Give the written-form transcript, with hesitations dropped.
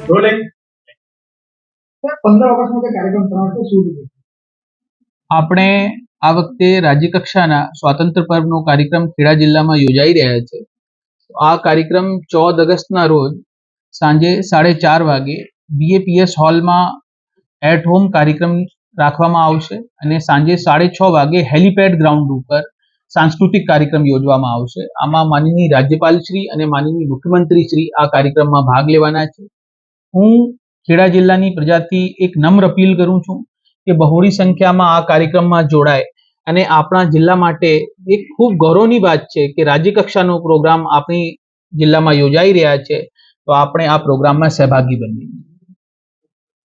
Rolling 15 ઓગસ્ટનો જે કાર્યક્રમ થવાનો છે શું રીતે? આપણે આ વખતે રાજ્ય કક્ષાના સ્વાતંત્ર્ય પર્વનો કાર્યક્રમ ખેડા જિલ્લામાં યોજાઈ રહ્યા છે. આ કાર્યક્રમ 14 ઓગસ્ટના રોજ સાંજે 4:30 વાગે BAPS હોલમાં એટ હોમ કાર્યક્રમ રાખવામાં આવશે અને સાંજે 6:30 વાગે હેલિપેડ ગ્રાઉન્ડ ઉપર સાંસ્કૃતિક કાર્યક્રમ યોજવામાં આવશે. આમાં માનનીય રાજ્યપાલ શ્રી અને માનનીય મુખ્યમંત્રી શ્રી આ કાર્યક્રમમાં ભાગ લેવાના છે. હું ખેડા જિલ્લાની પ્રજાથી એક નમ્ર અપીલ કરું છું કે બહોળી સંખ્યામાં આ કાર્યક્રમમાં જોડાય અને આપણા જિલ્લા માટે એક ખૂબ ગૌરવની વાત છે કે રાજ્ય કક્ષાનો પ્રોગ્રામ આપણી જિલ્લામાં યોજાઈ રહ્યા છે, તો આપણે આ પ્રોગ્રામમાં સહભાગી બનીએ.